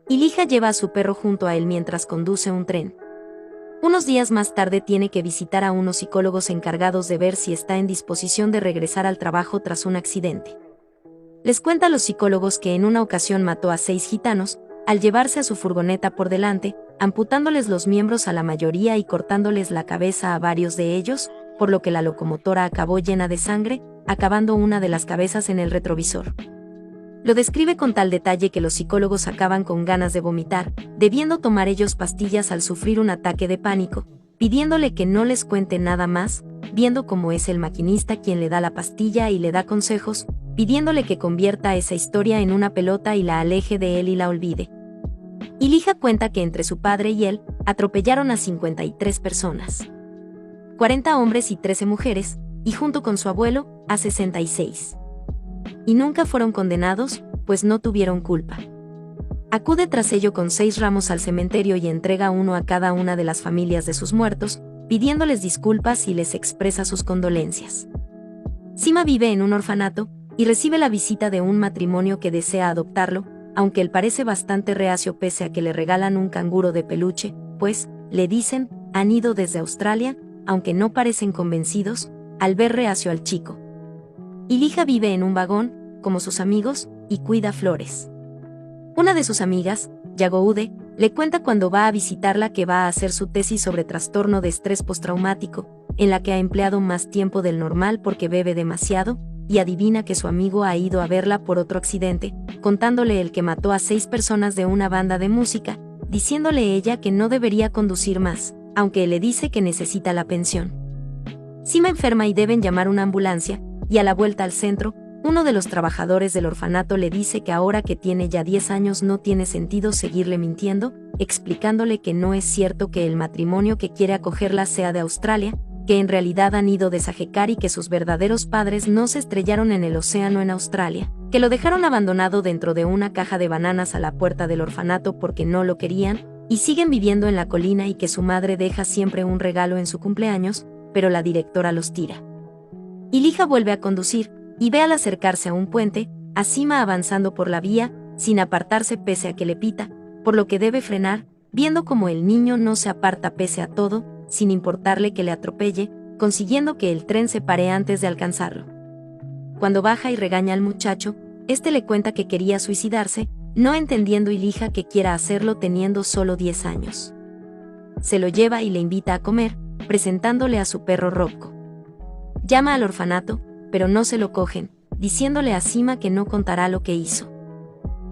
Ilija lleva a su perro junto a él mientras conduce un tren. Unos días más tarde tiene que visitar a unos psicólogos encargados de ver si está en disposición de regresar al trabajo tras un accidente. Les cuenta a los psicólogos que en una ocasión mató a 6 gitanos, al llevarse a su furgoneta por delante, amputándoles los miembros a la mayoría y cortándoles la cabeza a varios de ellos, por lo que la locomotora acabó llena de sangre, acabando una de las cabezas en el retrovisor. Lo describe con tal detalle que los psicólogos acaban con ganas de vomitar, debiendo tomar ellos pastillas al sufrir un ataque de pánico, pidiéndole que no les cuente nada más, viendo cómo es el maquinista quien le da la pastilla y le da consejos, pidiéndole que convierta esa historia en una pelota y la aleje de él y la olvide. Ilija cuenta que entre su padre y él, atropellaron a 53 personas. 40 hombres y 13 mujeres, y junto con su abuelo, a 66. Y nunca fueron condenados, pues no tuvieron culpa. Acude tras ello con 6 ramos al cementerio y entrega uno a cada una de las familias de sus muertos, pidiéndoles disculpas y les expresa sus condolencias. Sima vive en un orfanato, y recibe la visita de un matrimonio que desea adoptarlo, aunque él parece bastante reacio pese a que le regalan un canguro de peluche, pues, le dicen, han ido desde Australia, aunque no parecen convencidos, al ver reacio al chico. Ilija vive en un vagón, como sus amigos, y cuida flores. Una de sus amigas, Yagoude, le cuenta cuando va a visitarla que va a hacer su tesis sobre trastorno de estrés postraumático, en la que ha empleado más tiempo del normal porque bebe demasiado, y adivina que su amigo ha ido a verla por otro accidente, contándole el que mató a 6 personas de una banda de música, diciéndole ella que no debería conducir más, aunque él le dice que necesita la pensión. Sima enferma y deben llamar una ambulancia, y a la vuelta al centro, uno de los trabajadores del orfanato le dice que ahora que tiene ya 10 años no tiene sentido seguirle mintiendo, explicándole que no es cierto que el matrimonio que quiere acogerla sea de Australia, que en realidad han ido de Sajecar y que sus verdaderos padres no se estrellaron en el océano en Australia, que lo dejaron abandonado dentro de una caja de bananas a la puerta del orfanato porque no lo querían, y siguen viviendo en la colina y que su madre deja siempre un regalo en su cumpleaños, pero la directora los tira. Ilija vuelve a conducir, y ve al acercarse a un puente, a Sima avanzando por la vía, sin apartarse pese a que le pita, por lo que debe frenar, viendo como el niño no se aparta pese a todo, sin importarle que le atropelle, consiguiendo que el tren se pare antes de alcanzarlo. Cuando baja y regaña al muchacho, este le cuenta que quería suicidarse, no entendiendo Ilija que quiera hacerlo teniendo solo 10 años. Se lo lleva y le invita a comer, presentándole a su perro Rocco. Llama al orfanato, pero no se lo cogen, diciéndole a Sima que no contará lo que hizo.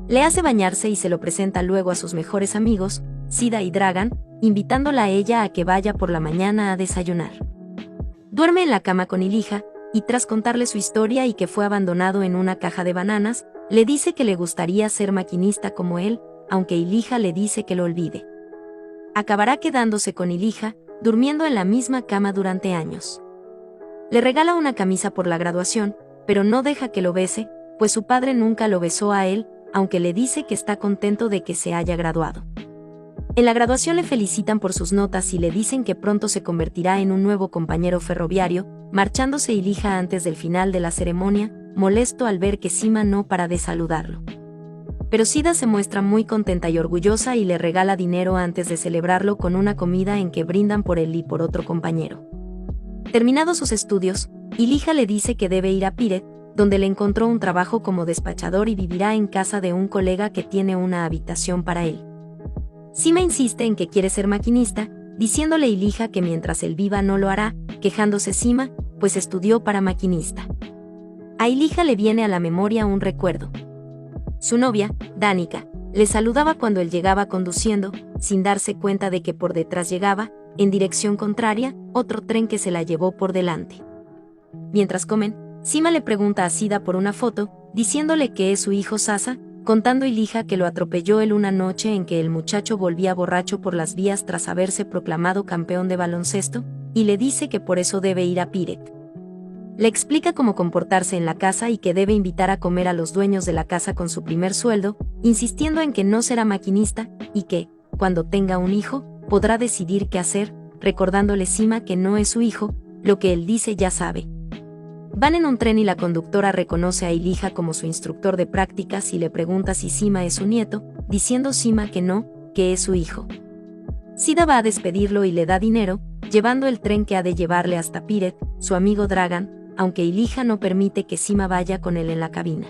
Le hace bañarse y se lo presenta luego a sus mejores amigos, Sida y Dragan, invitándola a ella a que vaya por la mañana a desayunar. Duerme en la cama con Ilija, y tras contarle su historia y que fue abandonado en una caja de bananas, le dice que le gustaría ser maquinista como él, aunque Ilija le dice que lo olvide. Acabará quedándose con Ilija, durmiendo en la misma cama durante años. Le regala una camisa por la graduación, pero no deja que lo bese, pues su padre nunca lo besó a él, aunque le dice que está contento de que se haya graduado. En la graduación le felicitan por sus notas y le dicen que pronto se convertirá en un nuevo compañero ferroviario, marchándose Ilija antes del final de la ceremonia, molesto al ver que Sima no para de saludarlo. Pero Sida se muestra muy contenta y orgullosa y le regala dinero antes de celebrarlo con una comida en que brindan por él y por otro compañero. Terminados sus estudios, Ilija le dice que debe ir a Piret, donde le encontró un trabajo como despachador y vivirá en casa de un colega que tiene una habitación para él. Sima insiste en que quiere ser maquinista, diciéndole a Ilija que mientras él viva no lo hará, quejándose Sima, pues estudió para maquinista. A Ilija le viene a la memoria un recuerdo. Su novia, Danica, le saludaba cuando él llegaba conduciendo, sin darse cuenta de que por detrás llegaba, en dirección contraria, otro tren que se la llevó por delante. Mientras comen, Sima le pregunta a Sida por una foto, diciéndole que es su hijo Sasa, contando Ilija que lo atropelló él una noche en que el muchacho volvía borracho por las vías tras haberse proclamado campeón de baloncesto, y le dice que por eso debe ir a Piret. Le explica cómo comportarse en la casa y que debe invitar a comer a los dueños de la casa con su primer sueldo, insistiendo en que no será maquinista, y que, cuando tenga un hijo, podrá decidir qué hacer, recordándole Sima que no es su hijo, lo que él dice ya sabe. Van en un tren y la conductora reconoce a Elijah como su instructor de prácticas y le pregunta si Sima es su nieto, diciendo Sima que no, que es su hijo. Sida va a despedirlo y le da dinero, llevando el tren que ha de llevarle hasta Piret, su amigo Dragan, aunque Elijah no permite que Sima vaya con él en la cabina.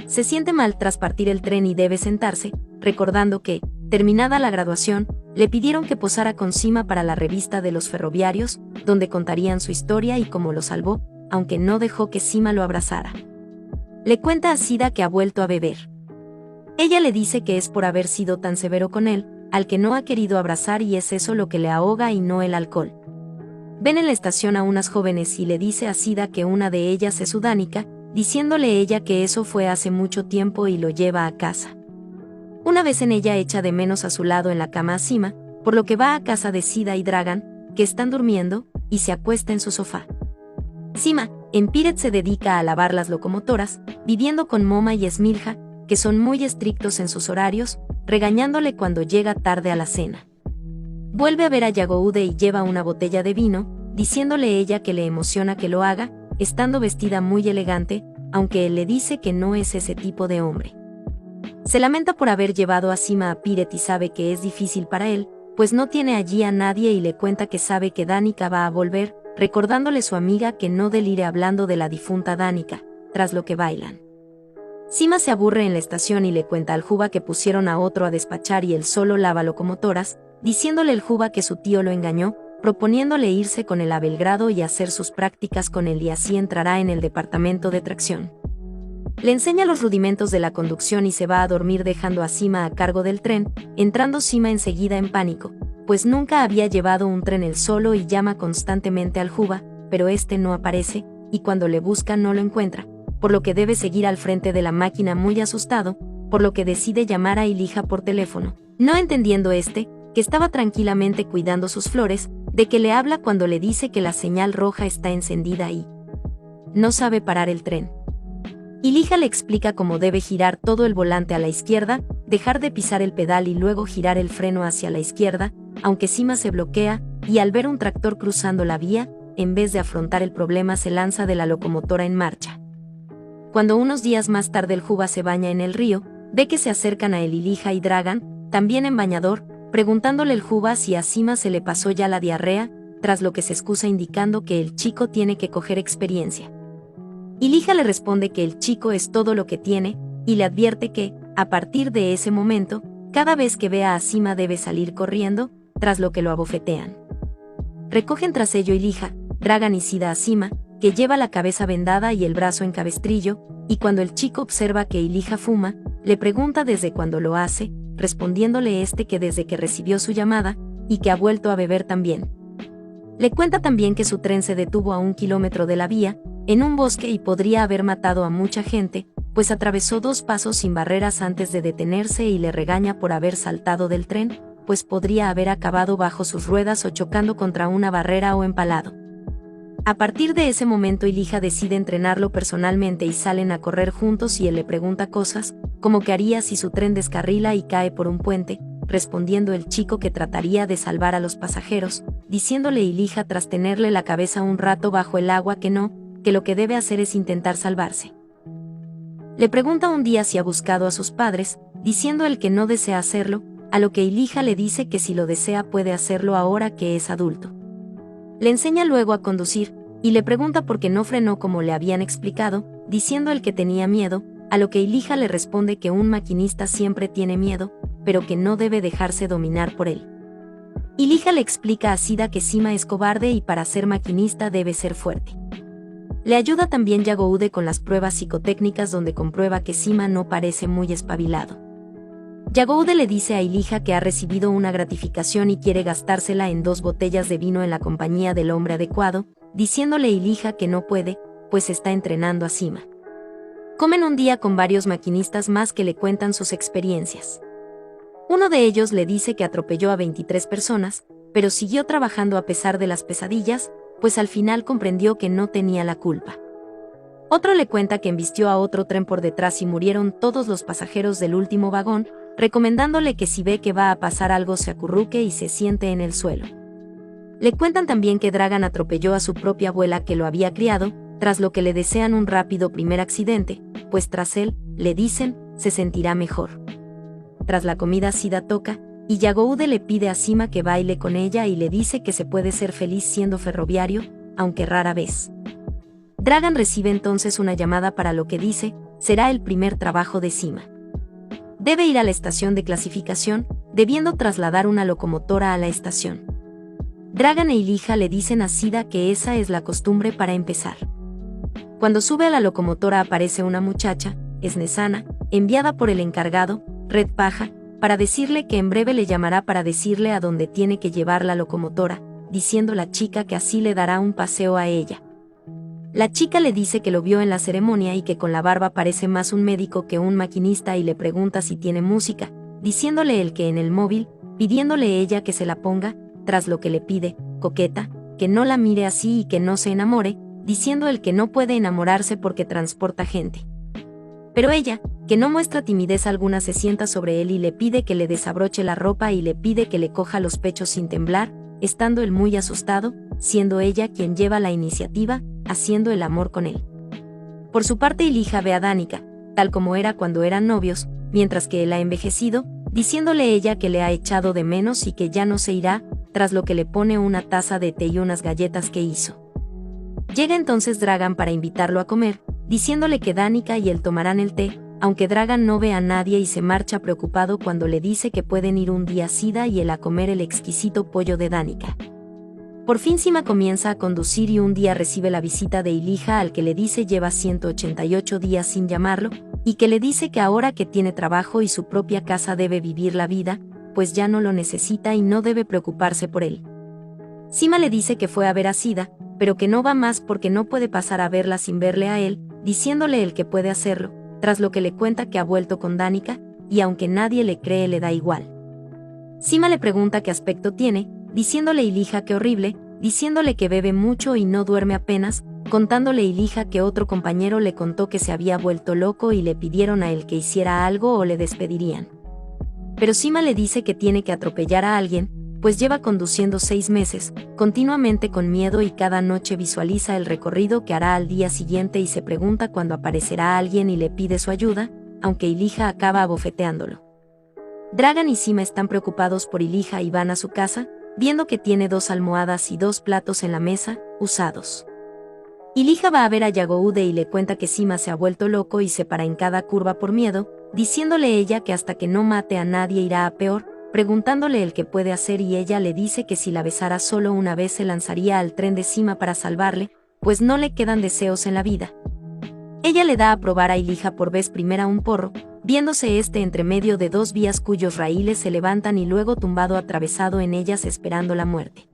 Se siente mal tras partir el tren y debe sentarse, recordando que, terminada la graduación, le pidieron que posara con Sima para la revista de los ferroviarios, donde contarían su historia y cómo lo salvó, aunque no dejó que Sima lo abrazara. Le cuenta a Sida que ha vuelto a beber. Ella le dice que es por haber sido tan severo con él, al que no ha querido abrazar y es eso lo que le ahoga y no el alcohol. Ven en la estación a unas jóvenes y le dice a Sida que una de ellas es sudánica, diciéndole ella que eso fue hace mucho tiempo y lo lleva a casa. Una vez en ella echa de menos a su lado en la cama a Sima, por lo que va a casa de Sida y Dragan, que están durmiendo, y se acuesta en su sofá. Sima, en Piret se dedica a lavar las locomotoras, viviendo con Moma y Smilja, que son muy estrictos en sus horarios, regañándole cuando llega tarde a la cena. Vuelve a ver a Yagoude y lleva una botella de vino, diciéndole ella que le emociona que lo haga, estando vestida muy elegante, aunque él le dice que no es ese tipo de hombre. Se lamenta por haber llevado a Sima a Piret y sabe que es difícil para él, pues no tiene allí a nadie y le cuenta que sabe que Danica va a volver, recordándole su amiga que no delire hablando de la difunta Danica, tras lo que bailan. Sima se aburre en la estación y le cuenta al Juba que pusieron a otro a despachar y él solo lava locomotoras, diciéndole el Juba que su tío lo engañó, proponiéndole irse con él a Belgrado y hacer sus prácticas con él y así entrará en el departamento de tracción. Le enseña los rudimentos de la conducción y se va a dormir dejando a Sima a cargo del tren, entrando Sima enseguida en pánico, pues nunca había llevado un tren él solo y llama constantemente al Juba, pero este no aparece, y cuando le busca no lo encuentra, por lo que debe seguir al frente de la máquina muy asustado, por lo que decide llamar a Elijah por teléfono, no entendiendo que estaba tranquilamente cuidando sus flores, de que le habla cuando le dice que la señal roja está encendida y no sabe parar el tren. Elijah le explica cómo debe girar todo el volante a la izquierda, dejar de pisar el pedal y luego girar el freno hacia la izquierda, aunque Sima se bloquea, y al ver un tractor cruzando la vía, en vez de afrontar el problema se lanza de la locomotora en marcha. Cuando unos días más tarde el Juba se baña en el río, ve que se acercan a él Elijah y Dragan, también en bañador, preguntándole el Juba si a Sima se le pasó ya la diarrea, tras lo que se excusa indicando que el chico tiene que coger experiencia. Elijah le responde que el chico es todo lo que tiene, y le advierte que, a partir de ese momento, cada vez que vea a Sima debe salir corriendo, tras lo que lo abofetean. Recogen tras ello Elijah, Dragan y Sida a Sima, que lleva la cabeza vendada y el brazo en cabestrillo, y cuando el chico observa que Elijah fuma, le pregunta desde cuándo lo hace, respondiéndole que desde que recibió su llamada, y que ha vuelto a beber también. Le cuenta también que su tren se detuvo a 1 kilómetro de la vía, en un bosque y podría haber matado a mucha gente, pues atravesó 2 pasos sin barreras antes de detenerse y le regaña por haber saltado del tren, pues podría haber acabado bajo sus ruedas o chocando contra una barrera o empalado. A partir de ese momento Elijah decide entrenarlo personalmente y salen a correr juntos y él le pregunta cosas, como qué haría si su tren descarrila y cae por un puente, respondiendo el chico que trataría de salvar a los pasajeros, diciéndole Elijah tras tenerle la cabeza un rato bajo el agua que lo que debe hacer es intentar salvarse. Le pregunta un día si ha buscado a sus padres, diciendo él que no desea hacerlo, a lo que Elijah le dice que si lo desea puede hacerlo ahora que es adulto. Le enseña luego a conducir, y le pregunta por qué no frenó como le habían explicado, diciendo él que tenía miedo, a lo que Elijah le responde que un maquinista siempre tiene miedo, pero que no debe dejarse dominar por él. Elijah le explica a Sida que Sima es cobarde y para ser maquinista debe ser fuerte. Le ayuda también Yagoude con las pruebas psicotécnicas donde comprueba que Sima no parece muy espabilado. Yagoude le dice a Elijah que ha recibido una gratificación y quiere gastársela en 2 botellas de vino en la compañía del hombre adecuado, diciéndole Elijah que no puede, pues está entrenando a Sima. Comen un día con varios maquinistas más que le cuentan sus experiencias. Uno de ellos le dice que atropelló a 23 personas, pero siguió trabajando a pesar de las pesadillas, pues al final comprendió que no tenía la culpa. Otro le cuenta que embistió a otro tren por detrás y murieron todos los pasajeros del último vagón, recomendándole que si ve que va a pasar algo se acurruque y se siente en el suelo. Le cuentan también que Dragan atropelló a su propia abuela que lo había criado, tras lo que le desean un rápido primer accidente, pues tras él, le dicen, se sentirá mejor. Tras la comida Sida toca, y Yagoude le pide a Sima que baile con ella y le dice que se puede ser feliz siendo ferroviario, aunque rara vez. Dragan recibe entonces una llamada para lo que dice, será el primer trabajo de Sima. Debe ir a la estación de clasificación, debiendo trasladar una locomotora a la estación. Dragan e Ilija le dicen a Sida que esa es la costumbre para empezar. Cuando sube a la locomotora aparece una muchacha, Snesana, enviada por el encargado, Red Paja, para decirle que en breve le llamará para decirle a dónde tiene que llevar la locomotora, diciendo la chica que así le dará un paseo a ella. La chica le dice que lo vio en la ceremonia y que con la barba parece más un médico que un maquinista y le pregunta si tiene música, diciéndole él que en el móvil, pidiéndole ella que se la ponga, tras lo que le pide, coqueta, que no la mire así y que no se enamore, diciendo él que no puede enamorarse porque transporta gente. Pero ella, que no muestra timidez alguna, se sienta sobre él y le pide que le desabroche la ropa y le pide que le coja los pechos sin temblar, estando él muy asustado, siendo ella quien lleva la iniciativa, haciendo el amor con él. Por su parte Ilija ve a Danica, tal como era cuando eran novios, mientras que él ha envejecido, diciéndole ella que le ha echado de menos y que ya no se irá, tras lo que le pone una taza de té y unas galletas que hizo. Llega entonces Dragan para invitarlo a comer, diciéndole que Danica y él tomarán el té, aunque Dragan no ve a nadie y se marcha preocupado cuando le dice que pueden ir un día Sida y él a comer el exquisito pollo de Danica. Por fin Sima comienza a conducir y un día recibe la visita de Ilija al que le dice lleva 188 días sin llamarlo, y que le dice que ahora que tiene trabajo y su propia casa debe vivir la vida, pues ya no lo necesita y no debe preocuparse por él. Sima le dice que fue a ver a Sida, pero que no va más porque no puede pasar a verla sin verle a él, diciéndole él que puede hacerlo, tras lo que le cuenta que ha vuelto con Danica, y aunque nadie le cree le da igual. Sima le pregunta qué aspecto tiene, diciéndole Ilija que horrible, diciéndole que bebe mucho y no duerme apenas, contándole Ilija que otro compañero le contó que se había vuelto loco y le pidieron a él que hiciera algo o le despedirían. Pero Sima le dice que tiene que atropellar a alguien, pues lleva conduciendo 6 meses, continuamente con miedo y cada noche visualiza el recorrido que hará al día siguiente y se pregunta cuándo aparecerá alguien y le pide su ayuda, aunque Ilija acaba abofeteándolo. Dragan y Sima están preocupados por Ilija y van a su casa, viendo que tiene 2 almohadas y 2 platos en la mesa, usados. Ilija va a ver a Yagoude y le cuenta que Sima se ha vuelto loco y se para en cada curva por miedo, diciéndole ella que hasta que no mate a nadie irá a peor, preguntándole el que puede hacer y ella le dice que si la besara solo una vez se lanzaría al tren de Sima para salvarle, pues no le quedan deseos en la vida. Ella le da a probar a Ilija por vez primera un porro, viéndose entre medio de 2 vías cuyos raíles se levantan y luego tumbado atravesado en ellas esperando la muerte.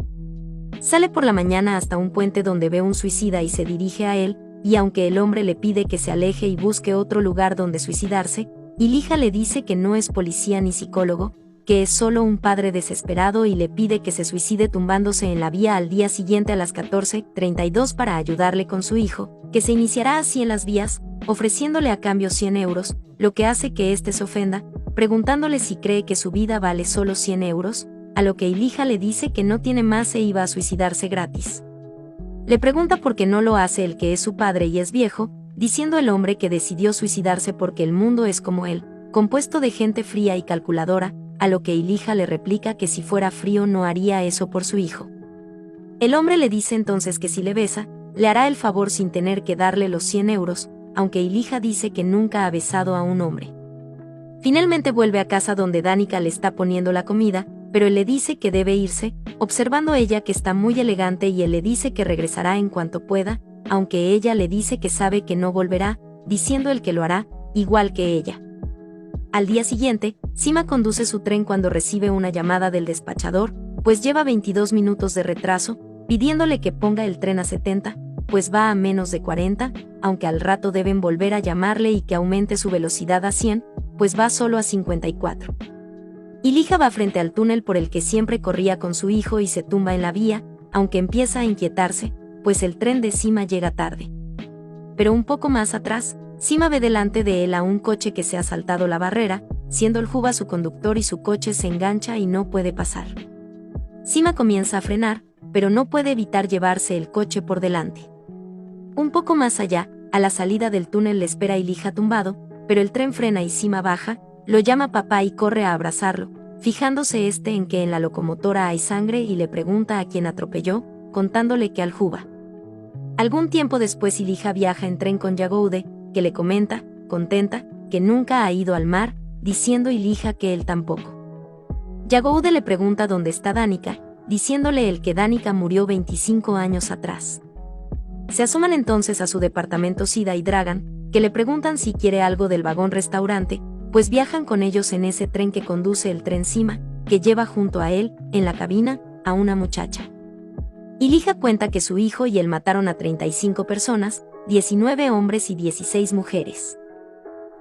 Sale por la mañana hasta un puente donde ve un suicida y se dirige a él, y aunque el hombre le pide que se aleje y busque otro lugar donde suicidarse, Ilija le dice que no es policía ni psicólogo, que es solo un padre desesperado y le pide que se suicide tumbándose en la vía al día siguiente a las 14:32 para ayudarle con su hijo, que se iniciará así en las vías, ofreciéndole a cambio 100 euros, lo que hace que éste se ofenda, preguntándole si cree que su vida vale solo 100 euros, a lo que Ilija le dice que no tiene más e iba a suicidarse gratis. Le pregunta por qué no lo hace el que es su padre y es viejo, diciendo el hombre que decidió suicidarse porque el mundo es como él, compuesto de gente fría y calculadora, a lo que Ilija le replica que si fuera frío no haría eso por su hijo. El hombre le dice entonces que si le besa, le hará el favor sin tener que darle los 100 euros, aunque Ilija dice que nunca ha besado a un hombre. Finalmente vuelve a casa donde Danica le está poniendo la comida, pero él le dice que debe irse, observando ella que está muy elegante y él le dice que regresará en cuanto pueda, aunque ella le dice que sabe que no volverá, diciendo él que lo hará, igual que ella. Al día siguiente, Sima conduce su tren cuando recibe una llamada del despachador, pues lleva 22 minutos de retraso, pidiéndole que ponga el tren a 70, pues va a menos de 40, aunque al rato deben volver a llamarle y que aumente su velocidad a 100, pues va solo a 54. Ilija va frente al túnel por el que siempre corría con su hijo y se tumba en la vía, aunque empieza a inquietarse, pues el tren de Sima llega tarde. Pero un poco más atrás, Sima ve delante de él a un coche que se ha saltado la barrera, siendo el Juba su conductor y su coche se engancha y no puede pasar. Sima comienza a frenar, pero no puede evitar llevarse el coche por delante. Un poco más allá, a la salida del túnel le espera Elijah tumbado, pero el tren frena y Sima baja, lo llama papá y corre a abrazarlo, fijándose en que en la locomotora hay sangre y le pregunta a quién atropelló, contándole que al Juba. Algún tiempo después Elijah viaja en tren con Yagoude, que le comenta, contenta, que nunca ha ido al mar, diciendo Elijah que él tampoco. Yagoude le pregunta dónde está Danica, diciéndole él que Danica murió 25 años atrás. Se asoman entonces a su departamento Sida y Dragan, que le preguntan si quiere algo del vagón restaurante, pues viajan con ellos en ese tren que conduce el tren Sima, que lleva junto a él, en la cabina, a una muchacha. Elijah cuenta que su hijo y él mataron a 35 personas, 19 hombres y 16 mujeres.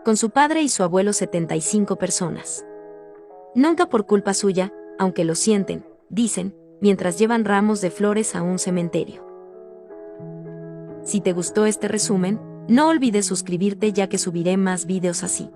Con su padre y su abuelo 75 personas. Nunca por culpa suya, aunque lo sienten, dicen, mientras llevan ramos de flores a un cementerio. Si te gustó este resumen, no olvides suscribirte ya que subiré más videos así.